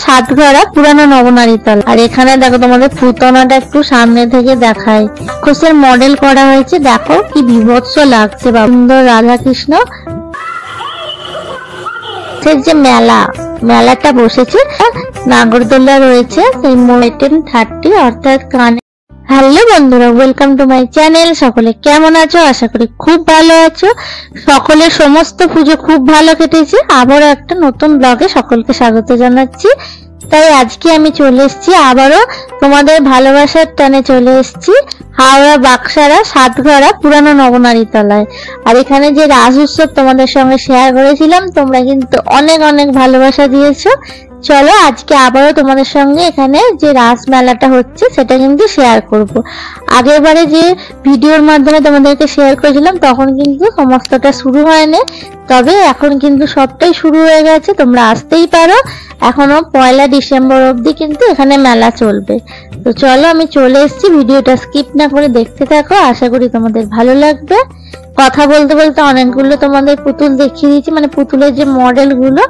সাতঘরা পুরানো নবনারীতলা। আর এখানে দেখো তোমাদের পুতনাটা একটু সামনে থেকে দেখায়, রাক্ষসের মডেল করা হয়েছে। দেখো কি বিভৎস লাগছে, সুন্দর রাধা কৃষ্ণ। যে মেলাটা বসেছে, নাগরদোলা রয়েছে সেই 10:30 অর্থাৎ কানে। হ্যালো বন্ধুরা, ওয়েলকাম টু মাই চ্যানেল। সকলে কেমন আছো? আশা করি খুব ভালো আছো। সকলের সমস্ত পুজো খুব ভালো কেটেছে। আবারও একটা নতুন ব্লগে সকলকে স্বাগত জানাচ্ছি। তাই আজকে আমি চলে এসেছি, আবারও তোমাদের ভালোবাসার টানে চলে এসেছি হাওড়া বাক্সারা সাতঘরা পুরানো নবনারীতলায়। আর এখানে যে রাস উৎসব তোমাদের সঙ্গে শেয়ার করেছিলাম, তোমরা কিন্তু অনেক অনেক ভালোবাসা দিয়েছো। চলো আজকে আবারও তোমাদের সঙ্গে এখানে যে রাস মেলাটা হচ্ছে সেটা কিন্তু শেয়ার করব। আগেরবারে যে ভিডিওর মাধ্যমে তোমাদেরকে শেয়ার করেছিলাম তখন কিন্তু সমস্তটা শুরু হয়নি, তবে এখন কিন্তু সবটাই শুরু হয়ে গেছে। তোমরা আসতেই পারো, এখনো 1 ডিসেম্বর অবধি কিন্তু এখানে মেলা চলবে। তো চলো আমি চলে এসেছি, ভিডিওটা স্কিপ না করে দেখতে থাকো, আশা করি তোমাদের ভালো লাগবে। কথা বলতে বলতে অনেকগুলো তোমাদের পুতুল দেখিয়ে দিয়েছি, মানে পুতুলের যে মডেল গুলো।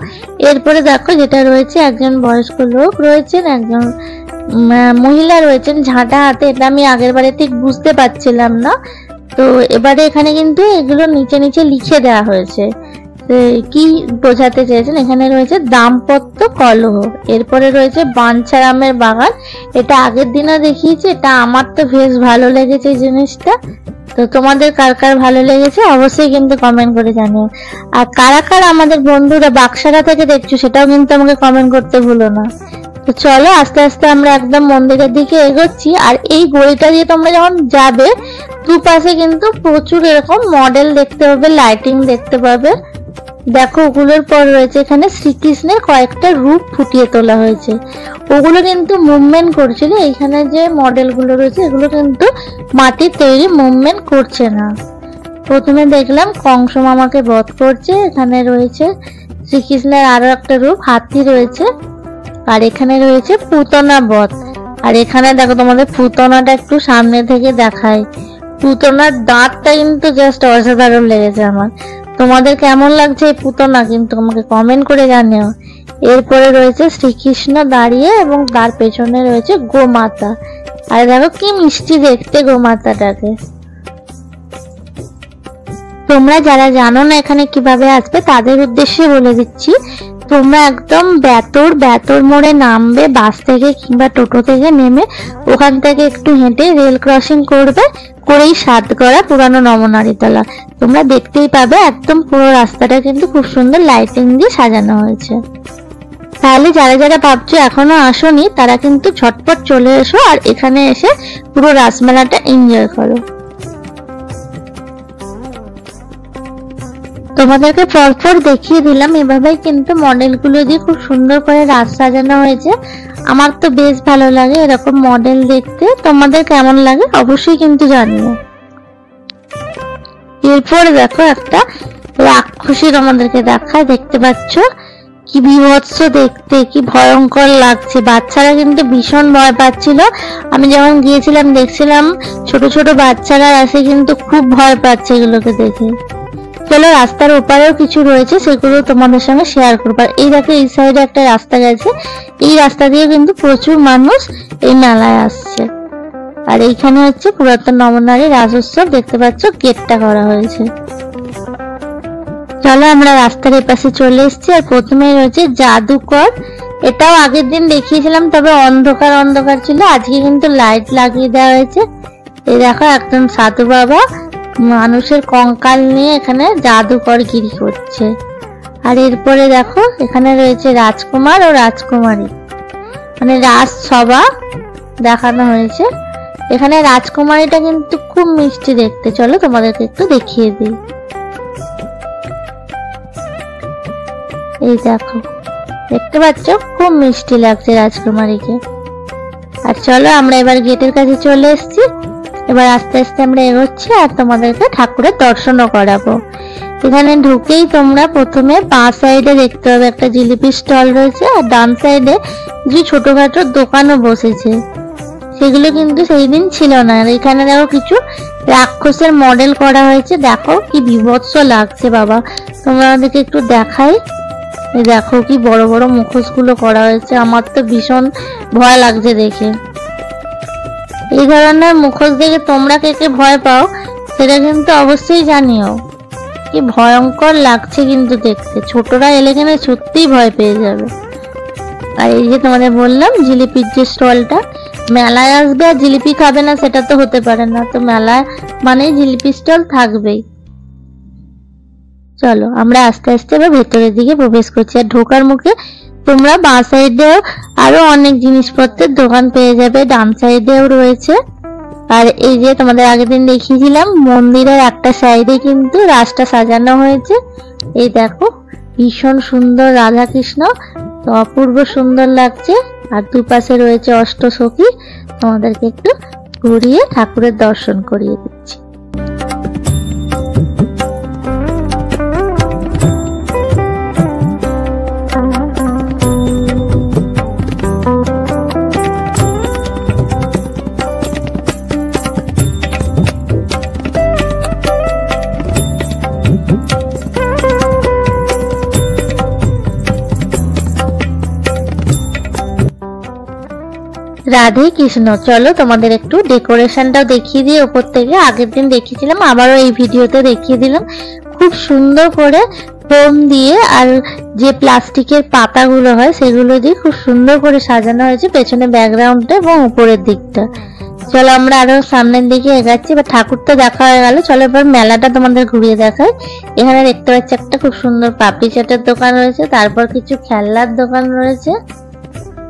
এরপরে দেখো যেটা রয়েছে, একজন বয়স্ক লোক রয়েছেন, একজন মহিলা রয়েছেন ঝাঁটা হাতে। এটা আমি আগের বারে ঠিক বুঝতে পারছিলাম না, তো এবারে এখানে কিন্তু এগুলো নিচে নিচে লিখে দেওয়া হয়েছে কি বোঝাতে চেয়েছেন। এখানে রয়েছে দাম্পত্য কলহ, এরপরে রয়েছে বাঞ্ছারামের বাগান। এটা আগের দিনও দেখিয়েছি, এটা আমার তো বেশ ভালো লেগেছে এই জিনিসটা। তো তোমাদের কার কার ভালো লেগেছে অবশ্যই কিন্তু কমেন্ট করে জানিও। আর কারা কারা আমাদের বন্ধুরা বাক্সারা থেকে দেখছো সেটাও কিন্তু আমাকে কমেন্ট করতে ভুলো না। তো চলো আস্তে আস্তে আমরা একদম মন্দিরের দিকে এগোচ্ছি। আর এই গলিটা দিয়ে তোমরা যখন যাবে, দুপাশে কিন্তু প্রচুর এরকম মডেল দেখতে পাবে, লাইটিং দেখতে পাবে। দেখো ওগুলোর পর রয়েছে এখানে শ্রীকৃষ্ণের কয়েকটা রূপ ফুটিয়ে তোলা হয়েছে, ওগুলো কিন্তু মুভমেন্ট করছিল। এখানে যে মডেল গুলো রয়েছে এগুলো কিন্তু মাটির তৈরি, মুভমেন্ট করছে না। প্রথমে দেখলাম কংস মামাকে বধ করছে। এখানে রয়েছে শ্রীকৃষ্ণের আরো একটা রূপ, হাতি রয়েছে। আর এখানে রয়েছে পুতনা বধ। আর এখানে দেখো তোমাদের পুতনাটা একটু সামনে থেকে দেখায়, পুতনার দাঁতটা কিন্তু জাস্ট অসাধারণ লেগেছে আমার। তোমাদের কেমন লাগছে এই পুতনা কিন্তু আমাকে কমেন্ট করে জানিও। এরপরে রয়েছে শ্রীকৃষ্ণ দাঁড়িয়ে এবং তার পেছনে রয়েছে গোমাতা। আর দেখো কি মিষ্টি দেখতে গোমাতাটাকে। তোমরা যারা জানো না এখানে কিভাবে আসবে তাদের উদ্দেশ্যে বলে দিচ্ছি, তোমরা একদম বেতর মোড়ে নামবে বাস থেকে কিংবা টোটো থেকে, নেমে ওখান থেকে একটু হেঁটে রেল ক্রসিং করবে, করেই সাতঘরা পুরানো নবনারীতলা তোমরা দেখতেই পাবে। একদম পুরো রাস্তাটা কিন্তু খুব সুন্দর লাইটিং দিয়ে সাজানো হয়েছে। তাহলে যারা যারা ভাবছো এখনো আসোনি তারা কিন্তু ঝটপট চলে এসো আর এখানে এসে পুরো রাসমেলাটা এনজয় করো। তোমাদেরকে পরপর দেখিয়ে দিলাম, এভাবেই কিন্তু মডেল গুলো দিয়ে খুব সুন্দর করে রাস সাজানো হয়েছে। আমার তো বেশ ভালো লাগে এরকম মডেল দেখতে। তোমাদের কেমন লাগে অবশ্যই কিন্তু জানিও। এরপরে দেখো একটা রাক্ষসী তোমাদেরকে দেখায়, দেখতে পাচ্ছ কি বিভৎস দেখতে, কি ভয়ঙ্কর লাগছে। বাচ্চারা কিন্তু ভীষণ ভয় পাচ্ছিল। আমি যখন গিয়েছিলাম দেখছিলাম ছোট ছোট বাচ্চারা এসে কিন্তু খুব ভয় পাচ্ছে এগুলোকে দেখে। চলো রাস্তার ওপারেও কিছু রয়েছে সেগুলো তোমাদের সঙ্গে শেয়ার করবো। আর এই দেখো এই সাইডে একটা রাস্তা গেছে, এই রাস্তা দিয়ে কিন্তু প্রচুর মানুষ এই মেলায় আসছে। আর এইখানে হচ্ছে পুরাতন নবনারী রাস উৎসব, দেখতে পাচ্ছ গেটটা করা হয়েছে। চলো আমরা রাস্তার এপাশে চলে এসেছি। আর প্রথমে রয়েছে জাদুকর, এটাও আগের দিন দেখিয়েছিলাম তবে অন্ধকার অন্ধকার ছিল, আজকে কিন্তু লাইট লাগিয়ে দেওয়া হয়েছে। এই দেখো একজন সাধু বাবা মানুষের কঙ্কাল নিয়ে এখানে জাদুকরগিরি করছে। আর এরপরে দেখো এখানে রয়েছে রাজকুমার ও রাজকুমারী, মানে রাজসভা দেখানো হয়েছে। এখানে রাজকুমারীটা কিন্তু খুব মিষ্টি দেখতে, চলো তোমাদেরকে একটু দেখিয়ে দিই। এই দেখো দেখতে পাচ্ছ খুব মিষ্টি লাগছে রাজকুমারীকে। আর চলো আমরা এবার গেটের কাছে চলে এসেছি, এবার আস্তে আস্তে আমরা এগোচ্ছি আর তোমাদেরকে ঠাকুরের দর্শনও করাবো। এখানে ঢুকেই তোমরা প্রথমে বাঁ সাইডে দেখতে পাবে একটা জিলিপি স্টল রয়েছে, আর ডান সাইডে যে ছোটখাটো দোকানও বসেছে, সেগুলো কিন্তু সেই দিন ছিল না। আর এখানে দেখো কিছু রাক্ষসের মডেল করা হয়েছে, দেখো কি বিভৎস লাগছে বাবা। তোমরা আমাদেরকে একটু দেখাই, এই দেখো কি বড় বড় মুখোশগুলো করা হয়েছে, আমার তো ভীষণ ভয় লাগছে দেখে। এই ধরনের মুখোশ দেখে তোমরা কে কে ভয় পাও সেটা কিন্তু অবশ্যই জানিও। কি ভয়ঙ্কর লাগছে কিন্তু দেখতে, ছোটরা এলে কিনা সত্যিই ভয় পেয়ে যাবে। আর এই যে তোমাদের বললাম জিলিপির যে স্টলটা, মেলায় আসবে আর জিলিপি খাবে না সেটা তো হতে পারে না, তো মেলায় মানে জিলিপি স্টল থাকবেই। চলো আমরা আস্তে আস্তে এবার ভেতরের দিকে প্রবেশ করছি। আর ঢোকার মুখে তোমরা বাঁ সাইডেও আরো অনেক জিনিসপত্রের দোকান পেয়ে যাবে, ডান সাইডেও রয়েছে। আর এই যে তোমাদের আগের দিন দেখিয়েছিলাম মন্দিরের একটা সাইডে কিন্তু রাস্তা সাজানো হয়েছে। এই দেখো ভীষণ সুন্দর রাধা কৃষ্ণ, তো অপূর্ব সুন্দর লাগছে। আর দুপাশে রয়েছে অষ্টসখী, তোমাদেরকে একটু ঘুরিয়ে ঠাকুরের দর্শন করিয়ে দিচ্ছি। রাধে কৃষ্ণ। চলো তোমাদের একটু ডেকোরেশনটাও দেখিয়ে দিই উপর থেকে। আগের দিন দেখিয়েছিলাম, আবারও এই ভিডিওতে দেখিয়ে দিলাম। খুব সুন্দর করে ফোম দিয়ে আর যে প্লাস্টিকের পাতাগুলো হয় সেগুলো দিয়ে খুব সুন্দর করে সাজানো হয়েছে পেছনে ব্যাকগ্রাউন্ডটা এবং উপরের দিকটা। চলো আমরা আরো সামনের দিকে এগাচ্ছি। এবার ঠাকুর তো দেখা হয়ে গেল, চলো এবার মেলাটা তোমাদের ঘুরিয়ে দেখাই। এখানে দেখতে পাচ্ছি একটা খুব সুন্দর পাপড়ি চাটের দোকান রয়েছে, তারপর কিছু খেলনার দোকান রয়েছে।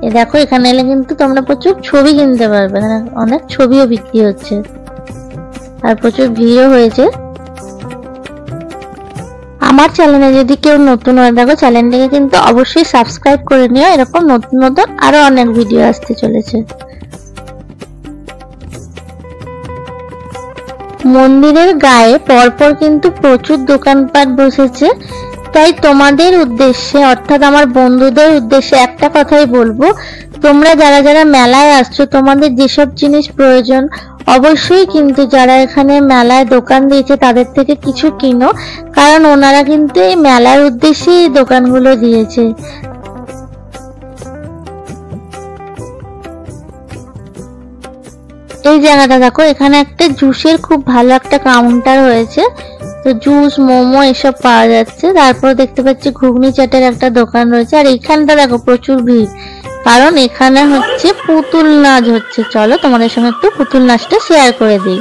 এই দেখো এখানে এলে কিন্তু তোমরা প্রচুর ছবি কিনতে পারবে, এখানে অনেক ছবিও বিক্রি হচ্ছে আর প্রচুর ভিড়ও হয়েছে। আমার চ্যানেলে যদি কেউ নতুন হয়ে থাকো চ্যানেলটাকে কিন্তু অবশ্যই সাবস্ক্রাইব করে নিও, এরকম নতুন নতুন আরো অনেক ভিডিও আসতে চলেছে। মন্দিরের গায়ে পরপর কিন্তু প্রচুর দোকানপাট বসেছে, তাই তোমাদের উদ্দেশ্যে অর্থাৎ আমার বন্ধুদের উদ্দেশ্যে একটা কথাই বলবো, তোমরা যারা যারা মেলায় আসছো তোমাদের যেসব জিনিস প্রয়োজন অবশ্যই কিন্তু যারা এখানে মেলায় দোকান দিয়েছে তাদের থেকে কিছু কিনো, কারণ ওনারা কিন্তু এই মেলার উদ্দেশ্যে এই দোকানগুলো দিয়েছে। এই জায়গাটা দেখো, এখানে একটা জুসের খুব ভালো একটা কাউন্টার হয়েছে, তো জুস মোমো এসব পাওয়া যাচ্ছে। তারপর দেখতে পাচ্ছি ঘুগনি চাটের একটা দোকান রয়েছে। আর এখানটা দেখো প্রচুর ভিড়, কারণ এখানে হচ্ছে পুতুল নাচ হচ্ছে। চলো তোমাদের সঙ্গে একটু পুতুল নাচটা শেয়ার করে দিই।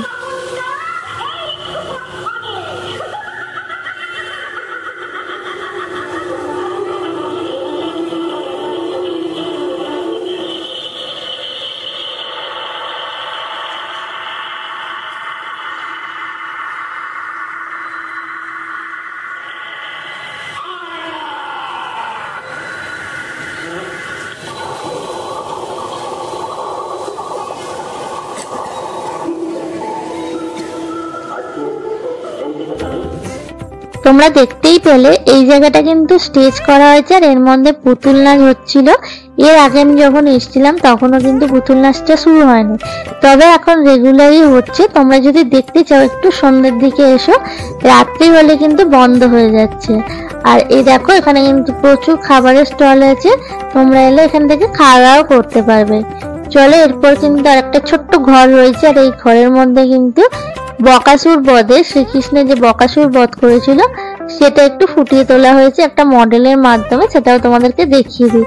তোমরা দেখতেই পেলে এই জায়গাটা কিন্তু স্টেজ করা হয়েছে আর এর মধ্যে পুতুল নাচ হচ্ছিল। এর আগে আমি যখন এসেছিলাম তখনও কিন্তু পুতুল নাচটা শুরু হয়নি, তবে এখন রেগুলারই হচ্ছে। তোমরা যদি দেখতে চাও একটু সন্ধ্যের দিকে এসো, রাত্রি হলে কিন্তু বন্ধ হয়ে যাচ্ছে। আর এই দেখো এখানে কিন্তু প্রচুর খাবারের স্টল আছে, তোমরা এলে এখান থেকে খাওয়া দাওয়া করতে পারবে। চলো এরপর কিন্তু আর একটা ছোট্ট ঘর রয়েছে, আর এই ঘরের মধ্যে কিন্তু বকাসুর বধে শ্রীকৃষ্ণের যে বকাসুর বধ করেছিল সেটা একটু ফুটিয়ে তোলা হয়েছে একটা মডেলের মাধ্যমে, সেটাও তোমাদেরকে দেখিয়ে দিই।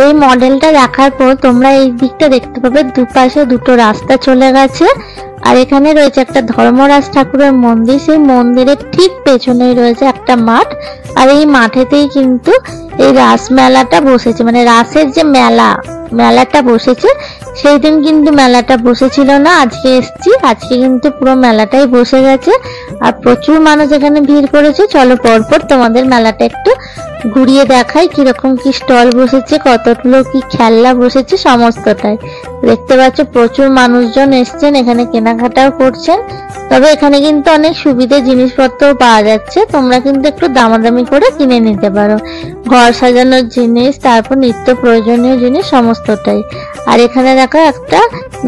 এই মডেলটা রাখার পর তোমরা এই দিকটা দেখতে পাবে দুপাশে দুটো রাস্তা চলে গেছে, আর এখানে রয়েছে একটা ধর্মরাজ ঠাকুরের মন্দির। সেই মন্দিরের ঠিক পেছনেই রয়েছে একটা মাঠ, আর এই মাঠেতেই কিন্তু এই রাস মেলাটা বসেছে, মানে রাসের যে মেলাটা বসেছে। সেই দিন কিন্তু মেলাটা বসেছিল না, আজকে এসছি, আজকে কিন্তু পুরো মেলাটাই বসে গেছে আর প্রচুর মানুষ এখানে ভিড় করেছে। চলো পরপর তোমাদের মেলাটা একটু ঘুরিয়ে দেখাই কিরকম কি স্টল বসেছে, কতগুলো কি খেলনা বসেছে সমস্তটাই। দেখতে পাচ্ছ প্রচুর মানুষজন এসছেন, এখানে কেনাকাটাও করছেন। তবে এখানে কিন্তু অনেক সুবিধা জিনিসপত্র পাওয়া যাচ্ছে, তোমরা কিন্তু একটু দামাদামি করে কিনে নিতে পারো। ঘর সাজানোর জিনিস, তারপর নিত্য প্রয়োজনীয় জিনিস সমস্তটাই। আর এখানে দেখো একটা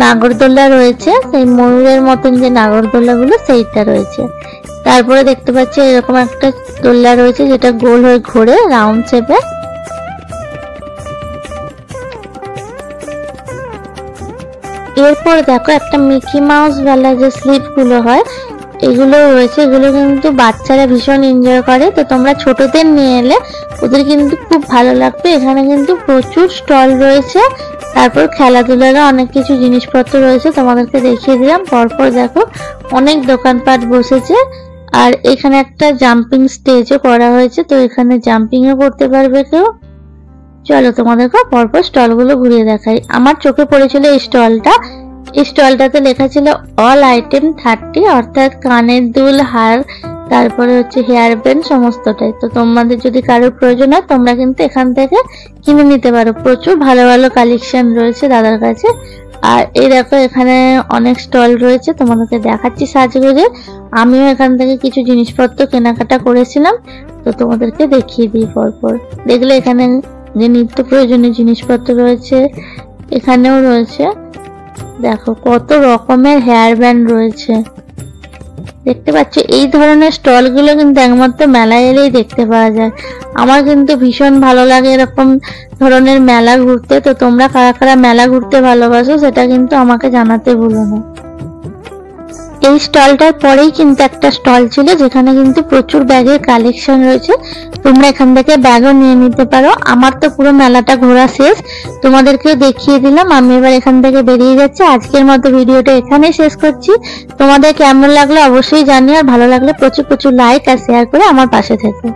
নাগরদোল্লা রয়েছে, সেই ময়ূরের মতন যে নাগরদোল্লাগুলো সেইটা রয়েছে। তারপরে দেখতে পাচ্ছি এরকম একটা দোলনা রয়েছে যেটা গোল হয়ে ঘোরে রাউন্ড শেপে। এরপর দেখো একটা মিকি মাউস ওয়ালা যে স্লিপ গুলো হয় এগুলো রয়েছে, এগুলো কিন্তু বাচ্চারা ভীষণ এনজয় করে। তো তোমরা ছোটদের নিয়ে এলে ওদের কিন্তু খুব ভালো লাগবে। এখানে কিন্তু প্রচুর স্টল রয়েছে, তারপর খেলাধুলারও অনেক কিছু জিনিসপত্র রয়েছে, তোমাদেরকে দেখিয়ে দিলাম। পরপর দেখো অনেক দোকানপাট বসেছে। আর এখানে একটা জাম্পিং স্টেজও করা হয়েছে, তো এখানে জাম্পিংও করতে পারবে কেউ। চলো তোমাদেরকে পরপর স্টলগুলো ঘুরিয়ে দেখাই। আমার চোখে পড়েছিল এই স্টলটা। এই স্টলটাতে লেখা ছিল অল আইটেম 30, অর্থাৎ কানের দুল, হার, তারপরে হচ্ছে হেয়ার ব্যান্ড সমস্তটাই। তো তোমাদের যদি কারোর প্রয়োজন হয় তোমরা কিন্তু এখান থেকে কিনে নিতে পারো। প্রচুর ভালো ভালো কালেকশন রয়েছে দাদার কাছে। আর এই দেখো এখানে অনেক স্টল রয়েছে, তোমাদেরকে দেখাচ্ছি সাজগোজে। আমিও এখান থেকে কিছু জিনিসপত্র কেনাকাটা করেছিলাম, তো তোমাদেরকে দেখিয়ে দিই পরপর। দেখলে এখানে যে নিত্য প্রয়োজনীয় জিনিসপত্র রয়েছে এখানেও রয়েছে। দেখো কত রকমের হেয়ার ব্যান্ড রয়েছে, দেখতে পাচ্ছ। এই ধরনের স্টল গুলো কিন্তু একমাত্র মেলায় এলেই দেখতে পাওয়া যায়। আমার কিন্তু ভীষণ ভালো লাগে এরকম ধরনের মেলা ঘুরতে। তো তোমরা কারা কারা মেলা ঘুরতে ভালোবাসো সেটা কিন্তু আমাকে জানাতে ভুলো না। এই স্টলটার পরেই কিন্তু একটা স্টল ছিল যেখানে কিন্তু প্রচুর ব্যাগের কালেকশন রয়েছে, তোমরা এখান থেকে ব্যাগও নিয়ে নিতে পারো। আমার তো পুরো মেলাটা ঘোরা শেষ, তোমাদেরকেও দেখিয়ে দিলাম। আমি এবার এখান থেকে বেরিয়ে যাচ্ছি। আজকের মতো ভিডিওটা এখানেই শেষ করছি। তোমাদের কেমন লাগলো অবশ্যই জানিও, আর ভালো লাগলে প্রচুর প্রচুর লাইক আর শেয়ার করে আমার পাশে থেকো।